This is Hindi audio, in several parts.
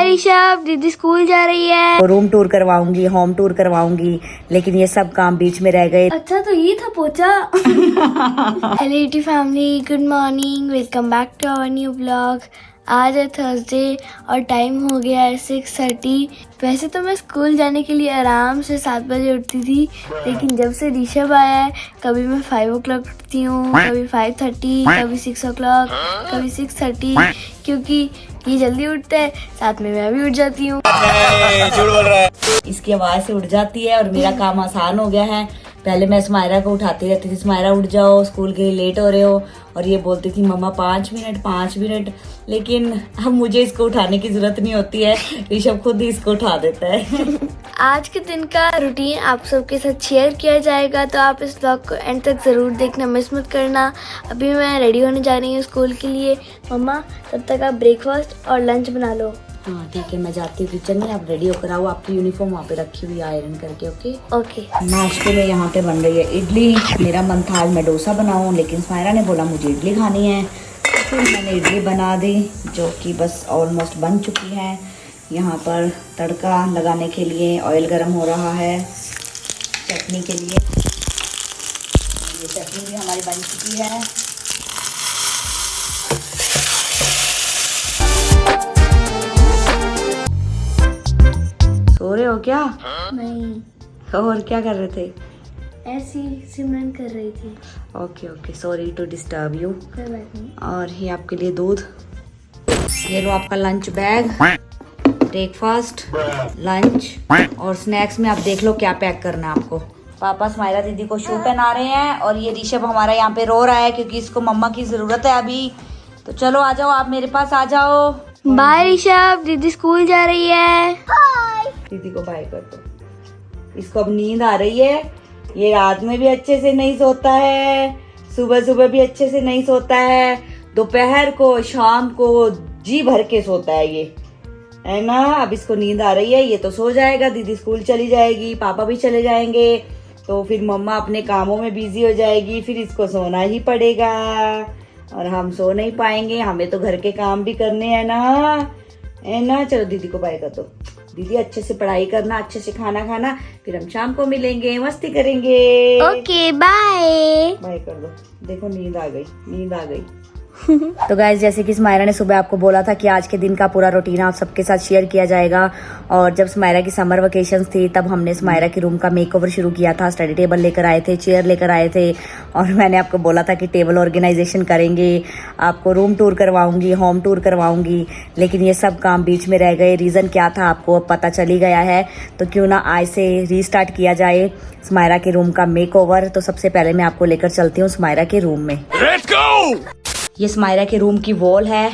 बाय ऋषभ, दीदी स्कूल जा रही है। रूम टूर करवाऊंगी, होम टूर करवाऊंगी, लेकिन ये सब काम बीच में रह गए। अच्छा तो ये था पोचा। Hello YouTube family, good morning, welcome back to our new blog. आज है थर्सडे और टाइम हो गया है 6:30। वैसे तो मैं स्कूल जाने के लिए आराम से 7 बजे उठती थी, लेकिन जब से ऋषभ आया है कभी मैं 5 o'clock उठती हूँ, कभी 5:30, कभी 6 o'clock, कभी 6:30, क्योंकि ये जल्दी उठता है, साथ में मैं भी उठ जाती हूँ। इसकी आवाज से उठ जाती है और मेरा काम आसान हो गया है। पहले मैं स्मायरा को उठाती रहती थी, स्मायरा उठ जाओ, स्कूल के लिए लेट हो रहे हो, और ये बोलती थी मम्मा 5 मिनट, लेकिन अब मुझे इसको उठाने की जरूरत नहीं होती है, ऋषभ खुद ही इसको उठा देता है। आज के दिन का रूटीन आप सबके साथ शेयर किया जाएगा, तो आप इस ब्लॉग को एंड तक ज़रूर देखना, मिस मत करना। अभी मैं रेडी होने जा रही हूँ स्कूल के लिए। मम्मा तब तक आप ब्रेकफास्ट और लंच बना लो। हाँ ठीक है, मैं जाती हूँ किचन में, आप रेडी होकर आओ। आपकी यूनिफॉर्म वहाँ पे रखी हुई है आयरन करके। ओके। नाश्ते में यहाँ पे बन रही है इडली। मेरा मन था आज मैं डोसा बनाऊँ, लेकिन स्मायरा ने बोला मुझे इडली खानी है, तो फिर मैंने इडली बना दी, जो कि बस ऑलमोस्ट बन चुकी है। यहाँ पर तड़का लगाने के लिए ऑयल गर्म हो रहा है चटनी के लिए। ये चटनी भी हमारी बन चुकी है। सो रहे हो क्या? नहीं। और क्या कर रहे थे? ऐसी सिमरन कर रही थी। Okay, sorry to disturb you. कोई बात नहीं। और ये आपके लिए दूध। ये लो आपका लंच बैग, ब्रेकफास्ट, लंच और स्नैक्स में आप देख लो क्या पैक करना है आपको। पापा स्माइला दीदी को शू पहना रहे हैं, और ये ऋषभ हमारा यहाँ पे रो रहा है क्योंकि इसको मम्मा की जरूरत है अभी। तो चलो आ जाओ, आप मेरे पास आ जाओ। बाय ऋषभ, दीदी स्कूल जा रही है। दीदी को बाय कर दो। इसको अब नींद आ रही है, ये रात में भी अच्छे से नहीं सोता है, सुबह भी अच्छे से नहीं सोता है, दोपहर को शाम को जी भर के सोता है ये, है ना। अब इसको नींद आ रही है, ये तो सो जाएगा, दीदी स्कूल चली जाएगी, पापा भी चले जाएंगे, तो फिर मम्मा अपने कामों में बिजी हो जाएगी, फिर इसको सोना ही पड़ेगा और हम सो नहीं पाएंगे, हमें तो घर के काम भी करने हैं ना, है ना। चलो दीदी को बाय कर दो। दीदी अच्छे से पढ़ाई करना, अच्छे से खाना खाना, फिर हम शाम को मिलेंगे, मस्ती करेंगे। Okay bye. बाय कर दो। देखो नींद आ गई। तो गाइस, जैसे कि स्मायरा ने सुबह आपको बोला था कि आज के दिन का पूरा रूटीन आप सबके साथ शेयर किया जाएगा, और जब स्मायरा की समर वेकेशंस थी तब हमने स्मायरा के रूम का मेकओवर शुरू किया था। स्टडी टेबल लेकर आए थे, चेयर लेकर आए थे, और मैंने आपको बोला था कि टेबल ऑर्गेनाइजेशन करेंगे, आपको रूम टूर करवाऊंगी, होम टूर करवाऊंगी, लेकिन ये सब काम बीच में रह गए। रीजन क्या था आपको अब पता चली गया है, तो क्यों ना आज से रीस्टार्ट किया जाए स्मायरा के रूम का मेकओवर। तो सबसे पहले मैं आपको लेकर चलती हूँ स्मायरा के रूम में। Let's go! ये स्मायरा के रूम की वॉल है,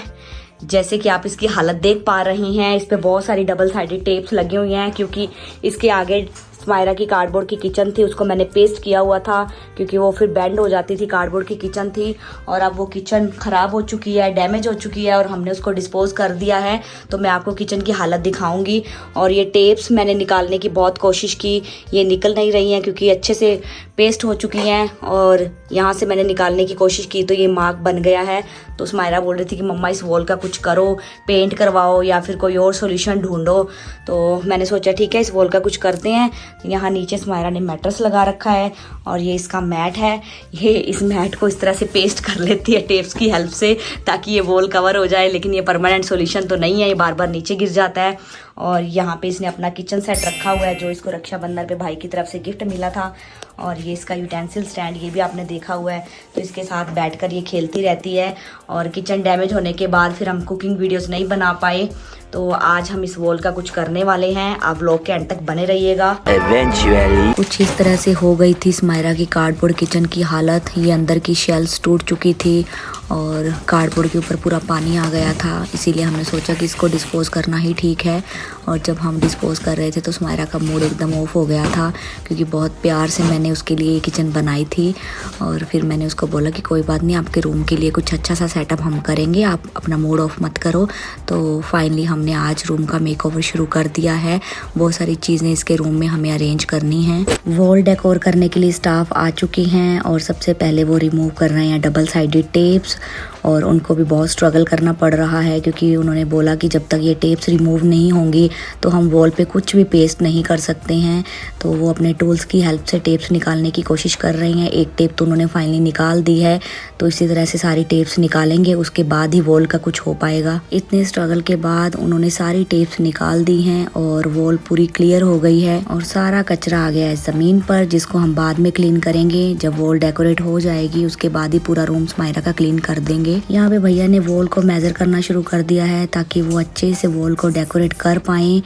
जैसे कि आप इसकी हालत देख पा रही हैं। इस पे बहुत सारी डबल साइडेड टेप्स लगी हुई हैं, क्योंकि इसके आगे स्मायरा की कार्डबोर्ड की किचन थी, उसको मैंने पेस्ट किया हुआ था, क्योंकि वो फिर बेंड हो जाती थी। कार्डबोर्ड की किचन थी और अब वो किचन खराब हो चुकी है, डैमेज हो चुकी है, और हमने उसको डिस्पोज कर दिया है। तो मैं आपको किचन की हालत दिखाऊंगी। और ये टेप्स मैंने निकालने की बहुत कोशिश की, ये निकल नहीं रही हैं क्योंकि अच्छे से पेस्ट हो चुकी हैं, और यहाँ से मैंने निकालने की कोशिश की तो ये मार्क बन गया है। तो स्मायरा बोल रही थी कि मम्मा इस वॉल का कुछ करो, पेंट करवाओ या फिर कोई और सोल्यूशन ढूंढो। तो मैंने सोचा ठीक है, इस वॉल का कुछ करते हैं। यहाँ नीचे स्मायरा ने मैट्रेस लगा रखा है, और ये इसका मैट है। ये इस मैट को इस तरह से पेस्ट कर लेती है टेप्स की हेल्प से, ताकि ये वॉल कवर हो जाए, लेकिन ये परमानेंट सोल्यूशन तो नहीं है, ये बार बार नीचे गिर जाता है। और यहाँ पे इसने अपना किचन सेट रखा हुआ है, जो इसको रक्षाबंधन पे भाई की तरफ से गिफ्ट मिला था। और ये इसका यूटेंसिल स्टैंड, ये भी आपने देखा हुआ है, तो इसके साथ बैठकर ये खेलती रहती है। और किचन डैमेज होने के बाद फिर हम कुकिंग वीडियोस नहीं बना पाए, तो आज हम इस वॉल का कुछ करने वाले हैं। आप व्लॉग के एंड तक बने रहिएगा। Eventually कुछ इस तरह से हो गई थी स्मायरा की कार्डबोर्ड किचन की हालत। ये अंदर की शेल्स टूट चुकी थी और कार्डबोर्ड के ऊपर पूरा पानी आ गया था, इसीलिए हमने सोचा कि इसको डिस्पोज करना ही ठीक है। और जब हम डिस्पोज कर रहे थे तो स्मायरा का मूड एकदम ऑफ हो गया था, क्योंकि बहुत प्यार से मैंने उसके लिए किचन बनाई थी। और फिर मैंने उसको बोला कि कोई बात नहीं, आपके रूम के लिए कुछ अच्छा सा सेटअप हम करेंगे, आप अपना मूड ऑफ मत करो। तो फाइनली हमने आज रूम का मेकओवर शुरू कर दिया है। बहुत सारी चीज़ें इसके रूम में हमें अरेंज करनी हैं। वॉल डेकोर करने के लिए स्टाफ आ चुकी हैं, और सबसे पहले वो रिमूव कर रहे हैं डबल साइडेड टेप्स। और उनको भी बहुत स्ट्रगल करना पड़ रहा है, क्योंकि उन्होंने बोला कि जब तक ये टेप्स रिमूव नहीं होंगी तो हम वॉल पे कुछ भी पेस्ट नहीं कर सकते हैं। तो वो अपने टूल्स की हेल्प से टेप्स निकालने की कोशिश कर रही हैं। एक टेप तो उन्होंने फाइनली निकाल दी है, तो इसी तरह से सारी टेप्स निकालेंगे, उसके बाद ही वॉल का कुछ हो पाएगा। इतने स्ट्रगल के बाद उन्होंने सारी टेप्स निकाल दी हैं और वॉल पूरी क्लियर हो गई है और सारा कचरा आ गया है ज़मीन पर, जिसको हम बाद में क्लीन करेंगे। जब वॉल डेकोरेट हो जाएगी उसके बाद ही पूरा रूम स्माइरा का क्लीन कर देंगे। यहाँ पे भैया ने वॉल को मेजर करना शुरू कर दिया है ताकि वो अच्छे से वॉल को डेकोरेट कर पाएं,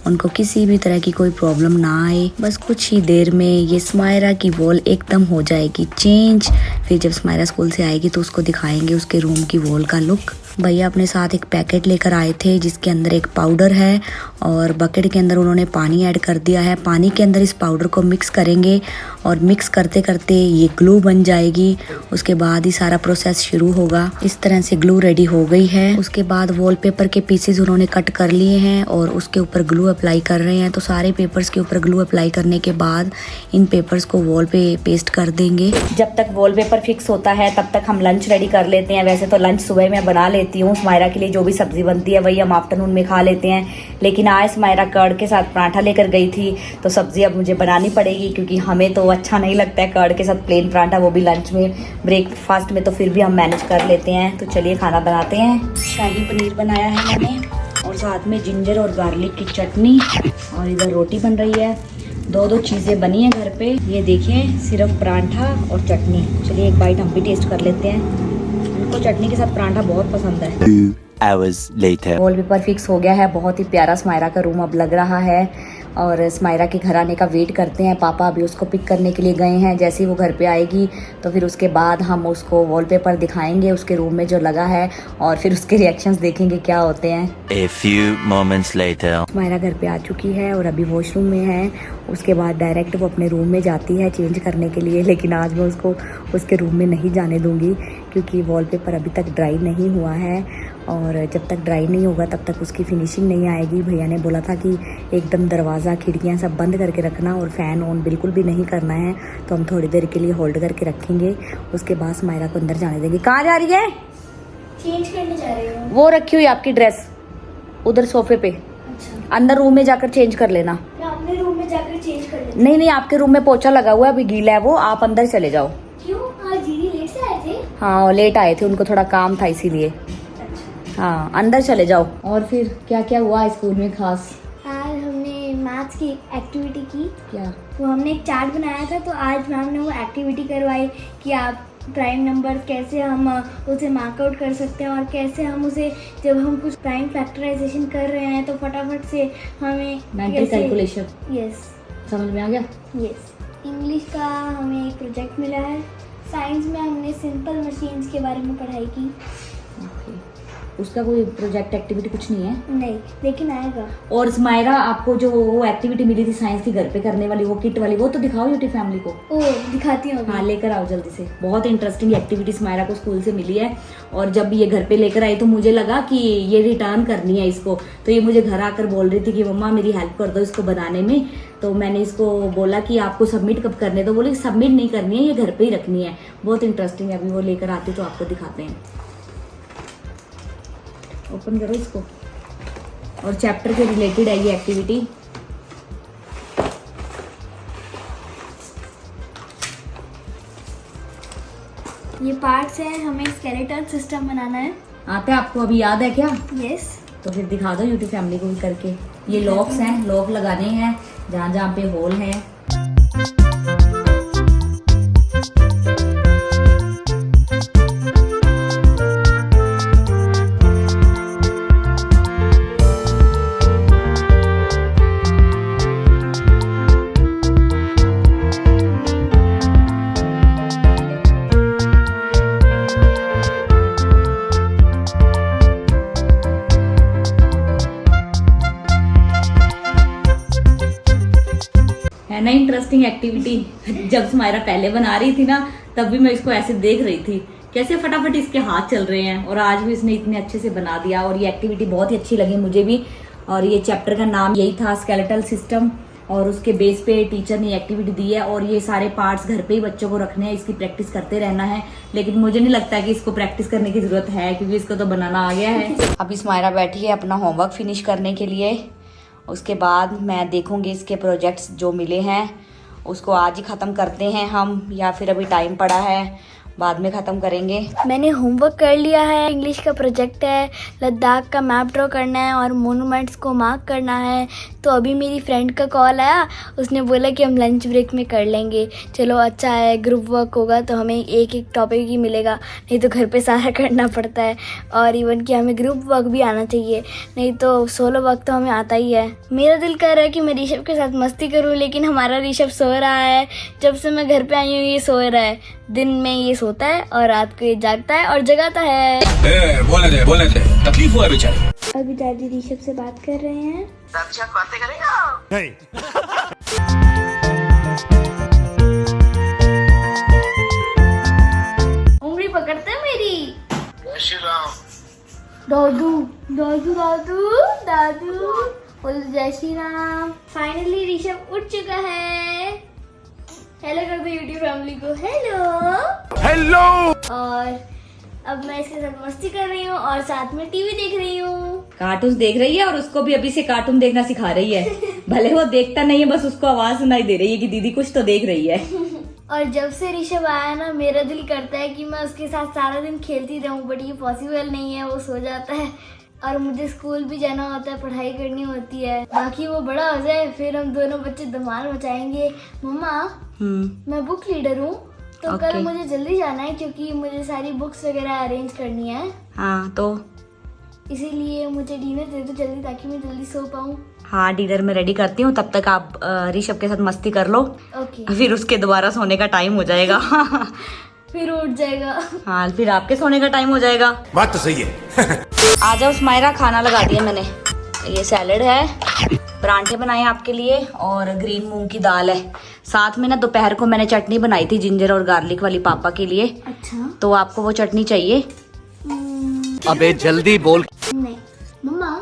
उनको किसी भी तरह की कोई प्रॉब्लम ना आए। बस कुछ ही देर में ये स्माइरा की वॉल एकदम हो जाएगी चेंज। फिर जब स्माइरा स्कूल से आएगी तो उसको दिखाएंगे उसके रूम की वॉल का लुक। भैया अपने साथ एक पैकेट लेकर आए थे जिसके अंदर एक पाउडर है और बकेट के अंदर उन्होंने पानी ऐड कर दिया है। पानी के अंदर इस पाउडर को मिक्स करेंगे और मिक्स करते करते ये ग्लू बन जाएगी। उसके बाद ही सारा प्रोसेस शुरू होगा। इस तरह से ग्लू रेडी हो गई है। उसके बाद वॉलपेपर के पीसेस उन्होंने कट कर लिए हैं और उसके ऊपर ग्लू अप्लाई कर रहे हैं। तो सारे पेपर्स के ऊपर ग्लू अप्लाई करने के बाद इन पेपर्स को वॉल पे पेस्ट कर देंगे। जब तक वॉलपेपर फिक्स होता है तब तक हम लंच रेडी कर लेते हैं। वैसे तो लंच सुबह में बना लेती हूँ, स्माइरा के लिए जो भी सब्जी बनती है वही हम आफ्टरनून में खा लेते हैं, लेकिन आज स्माइरा कर्ड के साथ पराठा लेकर गई थी तो सब्जी अब मुझे बनानी पड़ेगी, क्योंकि हमें तो अच्छा नहीं लगता है कर्ड के साथ प्लेन पराठा, वो भी लंच में। ब्रेकफास्ट में तो फिर भी हम मैनेज कर लेते हैं। तो चलिए खाना बनाते हैं। शाही पनीर बनाया है मैंने और साथ में जिंजर और गार्लिक की चटनी, और इधर रोटी बन रही है। दो चीज़ें बनी है घर पे। ये देखिए, सिर्फ पराठा और चटनी। चलिए एक बाइट हम भी टेस्ट कर लेते हैं। उनको चटनी के साथ पराठा बहुत पसंद है। 2 hours later. वॉलपेपर फिक्स हो गया है। बहुत ही प्यारा स्माइरा का रूम अब लग रहा है और स्माइरा के घर आने का वेट करते हैं। पापा अभी उसको पिक करने के लिए गए हैं। जैसे ही वो घर पे आएगी तो फिर उसके बाद हम उसको वॉलपेपर दिखाएंगे उसके रूम में जो लगा है और फिर उसके रिएक्शंस देखेंगे क्या होते हैं। A few moments later. स्माइरा घर पे आ चुकी है और अभी वॉशरूम में है। उसके बाद डायरेक्ट वो अपने रूम में जाती है चेंज करने के लिए, लेकिन आज मैं उसको उसके रूम में नहीं जाने दूंगी क्योंकि वॉलपेपर अभी तक ड्राई नहीं हुआ है और जब तक ड्राई नहीं होगा तब तक उसकी फिनिशिंग नहीं आएगी। भैया ने बोला था कि एकदम दरवाज़ा खिड़कियाँ सब बंद करके रखना और फ़ैन ऑन बिल्कुल भी नहीं करना है, तो हम थोड़ी देर के लिए होल्ड करके रखेंगे। उसके बाद स्माइरा को अंदर जाने देंगे। कहाँ जा रही है? चेंज करने जा रही हूँ। वो रखी हुई आपकी ड्रेस उधर सोफे पे। अच्छा, अंदर रूम में जाकर चेंज कर लेना। मैं अपने रूम में जाकर चेंज कर लेती हूँ। नहीं, आपके रूम में पोछा लगा हुआ है, अभी गीला है वो, आप अंदर चले जाओ। क्यों? आज दीदी लेट से आए थे। हाँ, लेट आए थे, उनको थोड़ा काम था इसीलिए। हाँ, अंदर चले जाओ। और फिर क्या क्या हुआ स्कूल में खास? आज हमने मैथ्स की एक्टिविटी की। क्या? वो हमने एक चार्ट बनाया था, तो आज मैम ने वो एक्टिविटी करवाई कि आप प्राइम नंबर कैसे हम उसे मार्कआउट कर सकते हैं और कैसे हम उसे, जब हम कुछ प्राइम फैक्टराइजेशन कर रहे हैं तो फटाफट से हमें मेंटल कैलकुलेशन। यस, समझ में आ गया? यस। इंग्लिश का हमें एक प्रोजेक्ट मिला है। साइंस में हमने सिंपल मशीन्स के बारे में पढ़ाई की। उसका कोई प्रोजेक्ट एक्टिविटी कुछ नहीं है? नहीं, लेकिन आएगा। और स्माइरा, आपको जो वो एक्टिविटी मिली थी साइंस की घर पे करने वाली, वो किट वाली, वो तो दिखाओ यूटी फैमिली को। ओ, दिखाती हूँ। हाँ, लेकर आओ जल्दी से। बहुत इंटरेस्टिंग एक्टिविटी स्माइरा को स्कूल से मिली है और जब ये घर पे लेकर आई तो मुझे लगा कि ये रिटर्न करनी है इसको, तो ये मुझे घर आकर बोल रही थी कि मम्मा मेरी हेल्प कर दो इसको बनाने में। तो मैंने इसको बोला कि आपको सबमिट कब करने, तो बोले सबमिट नहीं करनी है, ये घर पे ही रखनी है। बहुत इंटरेस्टिंग है। अभी वो लेकर आती तो आपको दिखाते हैं। ओपन करो इसको। और चैप्टर के रिलेटेड है ये एक्टिविटी। ये पार्ट्स हैं, हमें स्केलेटल सिस्टम बनाना है। आता है आपको? अभी याद है क्या? यस। तो फिर दिखा दो यूट्यूब फैमिली को भी करके। ये लॉक्स हैं, लॉक लगाने हैं जहाँ जहाँ पे होल है। है ना इंटरेस्टिंग एक्टिविटी। जब स्माइरा पहले बना रही थी ना तब भी मैं इसको ऐसे देख रही थी कैसे फटाफट इसके हाथ चल रहे हैं, और आज भी इसने इतने अच्छे से बना दिया और ये एक्टिविटी बहुत ही अच्छी लगी मुझे भी। और ये चैप्टर का नाम यही था, स्केलेटल सिस्टम। और उसके बेस पे टीचर ने एक्टिविटी दी है और ये सारे पार्ट्स घर पे ही बच्चों को रखने हैं, इसकी प्रैक्टिस करते रहना है। लेकिन मुझे नहीं लगता कि इसको प्रैक्टिस करने की जरूरत है क्योंकि इसको तो बनाना आ गया है। अभी स्मायरा बैठी है अपना होमवर्क फिनिश करने के लिए। उसके बाद मैं देखूंगी इसके प्रोजेक्ट्स जो मिले हैं उसको आज ही ख़त्म करते हैं हम, या फिर अभी टाइम पड़ा है बाद में ख़त्म करेंगे। मैंने होमवर्क कर लिया है। इंग्लिश का प्रोजेक्ट है, लद्दाख का मैप ड्रॉ करना है और मोनूमेंट्स को मार्क करना है। तो अभी मेरी फ्रेंड का कॉल आया, उसने बोला कि हम लंच ब्रेक में कर लेंगे। चलो अच्छा है, ग्रुप वर्क होगा तो हमें एक एक टॉपिक ही मिलेगा, नहीं तो घर पे सारा करना पड़ता है। और इवन कि हमें ग्रुप वर्क भी आना चाहिए, नहीं तो सोलो वर्क तो हमें आता ही है। मेरा दिल कर रहा है कि मैं ऋषभ के साथ मस्ती करूँ, लेकिन हमारा ऋषभ सो रहा है। जब से मैं घर पे आई हूँ ये सो रहा है। दिन में ये सोता है और रात को ये जागता है और जगाता है। बोलने दे तकलीफ हुआ बेचारे। अभी दादी ऋषभ से बात कर रहे हैं। बातें करेगा नहीं। उंगली पकड़ते हैं मेरी। श्री राम। दादू दादू दादू दादू बोल जय श्री राम। फाइनली ऋषभ उठ चुका है। हेलो कर दो यूट्यूब फैमिली को। हेलो। और अब मैं इसके साथ मस्ती कर रही हूँ और साथ में टीवी देख रही हूँ। कार्टून देख रही है और उसको भी अभी से कार्टून देखना सिखा रही है। भले वो देखता नहीं है, बस उसको आवाज सुनाई दे रही है कि दीदी कुछ तो देख रही है। और जब से ऋषभ आया ना, मेरा दिल करता है कि मैं उसके साथ सारा दिन खेलती रहूं, बट ये पॉसिबल नहीं है। वो सो जाता है और मुझे स्कूल भी जाना होता है, पढ़ाई करनी होती है। बाकी वो बड़ा हो जाए फिर हम दोनों बच्चे धमाल मचाएंगे। मम्मा मैं बुक लीडर हूँ तो कल मुझे जल्दी जाना है क्योंकि मुझे सारी बुक्स वगैरह अरेंज करनी है। हाँ तो इसीलिए मुझे डिनर दे दो जल्दी ताकि मैं जल्दी सो पाऊँ। हाँ डिनर में रेडी करती हूँ, तब तक आप ऋषभ के साथ मस्ती कर लो। ओके। फिर उसके दोबारा सोने का टाइम हो जाएगा। फिर उठ जाएगा। हाँ फिर आपके सोने का टाइम हो जाएगा। बात तो सही है। आ जाओ स्मायरा, खाना लगा दिया मैंने। ये सैलेड है, परांठे बनाए आपके लिए और ग्रीन मूंग की दाल है। साथ में ना दोपहर को मैंने चटनी बनाई थी जिंजर और गार्लिक वाली पापा के लिए। अच्छा तो आपको वो चटनी चाहिए? अबे जल्दी बोल। नहीं मम्मा,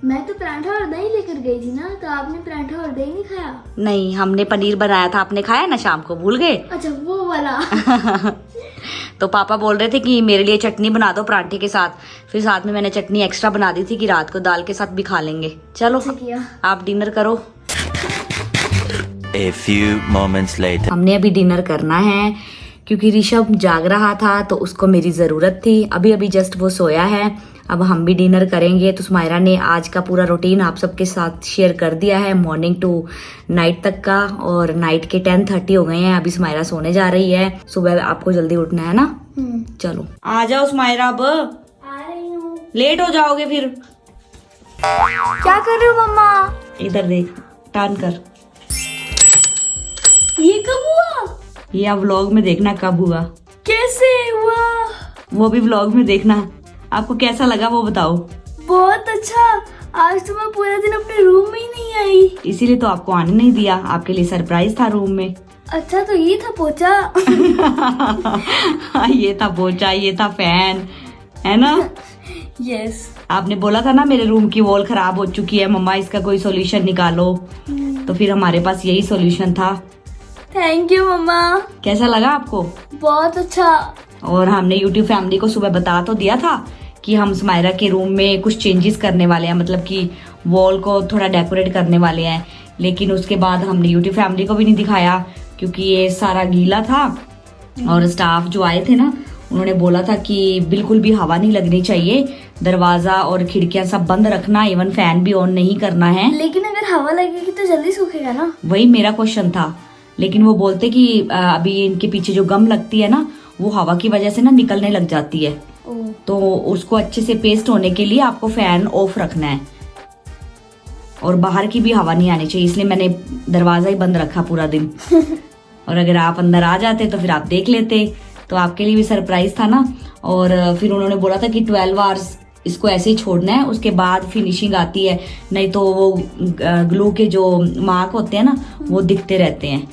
मैं तो पराठा और दही लेकर गई थी ना, तो आपने पराठा और दही नहीं खाया? नहीं, हमने पनीर बनाया था, आपने खाया ना शाम को, भूल गए? अच्छा वो वाला। तो पापा बोल रहे थे कि मेरे लिए चटनी बना दो परांठे के साथ। फिर साथ में मैंने चटनी एक्स्ट्रा बना दी थी कि रात को दाल के साथ भी खा लेंगे। चलो अच्छा किया। आप डिनर करो। A few moments later. हमने अभी डिनर करना है क्योंकि ऋषभ जाग रहा था तो उसको मेरी जरूरत थी। अभी अभी जस्ट वो सोया है, अब हम भी डिनर करेंगे। तो स्मायरा ने आज का पूरा रूटीन आप सबके साथ शेयर कर दिया है, मॉर्निंग टू नाइट तक का। और नाइट के 10:30 हो गए हैं, अभी स्मायरा सोने जा रही है। सुबह आपको जल्दी उठना है ना। चलो आ जाओ स्मायरा, अब आ रही हूँ। लेट हो जाओगे फिर। क्या कर रहे हो मम्मा? इधर देख, टर्न कर। ये कब हुआ? ये आप व्लॉग में देखना कब हुआ। कैसे हुआ? वो भी व्लॉग में देखना। आपको कैसा लगा वो बताओ। बहुत अच्छा। आज तो मैं पूरा दिन अपने रूम में ही नहीं आई, इसीलिए तो आपको आने नहीं दिया। आपके लिए सरप्राइज था रूम में। अच्छा तो ये था पोचा। ये था पोचा, ये था फैन, है ना? यस। आपने बोला था ना मेरे रूम की वॉल खराब हो चुकी है मम्मा, इसका कोई सॉल्यूशन निकालो। तो फिर हमारे पास यही सॉल्यूशन था। थैंक यू मम्मा। कैसा लगा आपको? बहुत अच्छा। और हमने यूट्यूब फैमिली को सुबह बता तो दिया था कि हम स्मायरा के रूम में कुछ चेंजेस करने वाले हैं, मतलब कि वॉल को थोड़ा डेकोरेट करने वाले हैं। लेकिन उसके बाद हमने यूट्यूब फैमिली को भी नहीं दिखाया क्योंकि ये सारा गीला था। और स्टाफ जो आए थे ना, उन्होंने बोला था कि बिल्कुल भी हवा नहीं लगनी चाहिए, दरवाजा और खिड़कियां सब बंद रखना, इवन फैन भी ऑन नहीं करना है। लेकिन अगर हवा लगेगी तो जल्दी सूखेगा ना? वही मेरा क्वेश्चन था। लेकिन वो बोलते कि अभी इनके पीछे जो गम लगती है ना, वो हवा की वजह से ना निकलने लग जाती है। तो उसको अच्छे से पेस्ट होने के लिए आपको फैन ऑफ रखना है और बाहर की भी हवा नहीं आनी चाहिए, इसलिए मैंने दरवाजा ही बंद रखा पूरा दिन। और अगर आप अंदर आ जाते तो फिर आप देख लेते। तो आपके लिए भी सरप्राइज था ना। और फिर उन्होंने बोला था कि 12 आवर्स इसको ऐसे ही छोड़ना है, उसके बाद फिनिशिंग आती है, नहीं तो वो ग्लू के जो मार्क होते हैं ना वो दिखते रहते हैं।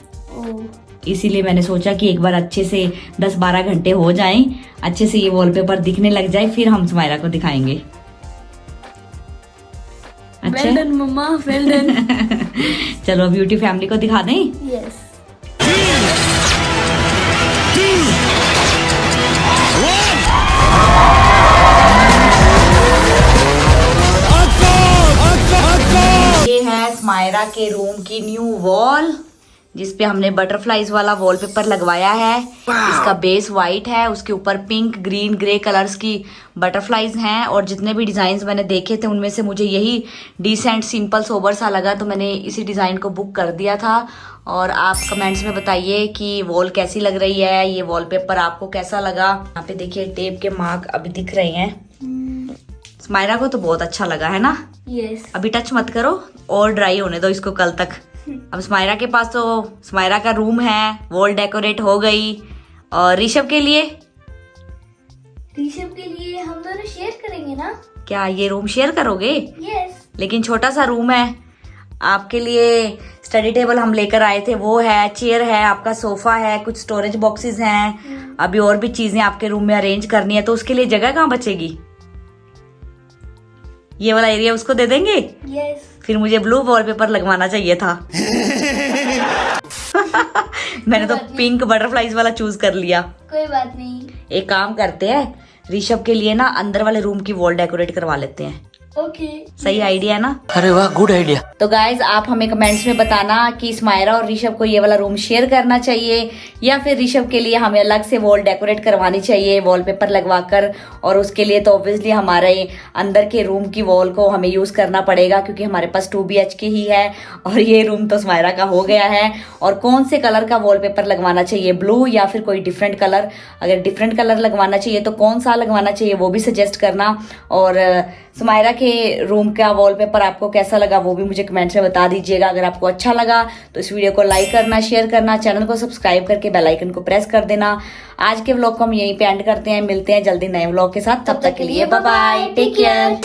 इसीलिए मैंने सोचा कि एक बार अच्छे से 10-12 घंटे हो जाएं, अच्छे से ये वॉलपेपर दिखने लग जाए, फिर हम स्मायरा को दिखाएंगे। अच्छा वेल डन मम्मा, वेल डन। चलो ब्यूटी फैमिली को दिखा दें। यस। ये है स्मायरा के रूम की न्यू वॉल, जिसपे हमने बटरफ्लाईज वाला वॉलपेपर लगवाया है। इसका बेस वाइट है, उसके ऊपर पिंक, ग्रीन, ग्रे कलर्स की बटरफ्लाईज हैं। और जितने भी डिजाइन मैंने देखे थे उनमें से मुझे यही डिसेंट, सिंपल, सोबर सा लगा, तो मैंने इसी डिजाइन को बुक कर दिया था। और आप कमेंट्स में बताइए कि वॉल कैसी लग रही है, ये वॉलपेपर आपको कैसा लगा। यहाँ पे देखिए टेप के मार्क अभी दिख रहे हैं। स्मायरा को तो बहुत अच्छा लगा है ना। यस। अभी टच मत करो और ड्राई होने दो इसको कल तक। अब स्मायरा के पास तो स्मायरा का रूम है, वॉल डेकोरेट हो गई। और ऋषभ के लिए हम दोनों शेयर करेंगे ना। क्या ये रूम शेयर करोगे? यस। लेकिन छोटा सा रूम है। आपके लिए स्टडी टेबल हम लेकर आए थे, वो है, चेयर है, आपका सोफा है, कुछ स्टोरेज बॉक्सेस हैं, अभी और भी चीजें आपके रूम में अरेंज करनी है, तो उसके लिए जगह कहाँ बचेगी? ये वाला एरिया उसको दे देंगे। यस। फिर मुझे ब्लू वॉलपेपर लगवाना चाहिए था। मैंने तो पिंक बटरफ्लाईज वाला चूज कर लिया। कोई बात नहीं। एक काम करते हैं, ऋषभ के लिए ना अंदर वाले रूम की वॉल डेकोरेट करवा लेते हैं। ओके। सही आइडिया है ना? अरे वाह, गुड आइडिया। तो गाइज आप हमें कमेंट्स में बताना कि स्मायरा और ऋषभ को ये वाला रूम शेयर करना चाहिए या फिर ऋषभ के लिए हमें अलग से वॉल डेकोरेट करवानी चाहिए वॉलपेपर लगवाकर। और उसके लिए तो ऑब्वियसली हमारे अंदर के रूम की वॉल को हमें यूज करना पड़ेगा, क्योंकि हमारे पास 2 BHK ही है और ये रूम तो स्मायरा का हो गया है। और कौन से कलर का वॉलपेपर लगवाना चाहिए, ब्लू या फिर कोई डिफरेंट कलर? अगर डिफरेंट कलर लगवाना चाहिए तो कौन सा लगवाना चाहिए वो भी सजेस्ट करना। और स्मायरा के रूम का वॉलपेपर आपको कैसा लगा वो भी मुझे कमेंट्स में बता दीजिएगा। अगर आपको अच्छा लगा तो इस वीडियो को लाइक करना, शेयर करना, चैनल को सब्सक्राइब करके बेल आइकन को प्रेस कर देना। आज के व्लॉग को हम यहीं पे एंड करते हैं, मिलते हैं जल्दी नए व्लॉग के साथ। तब तक के लिए बाय बाय, टेक केयर।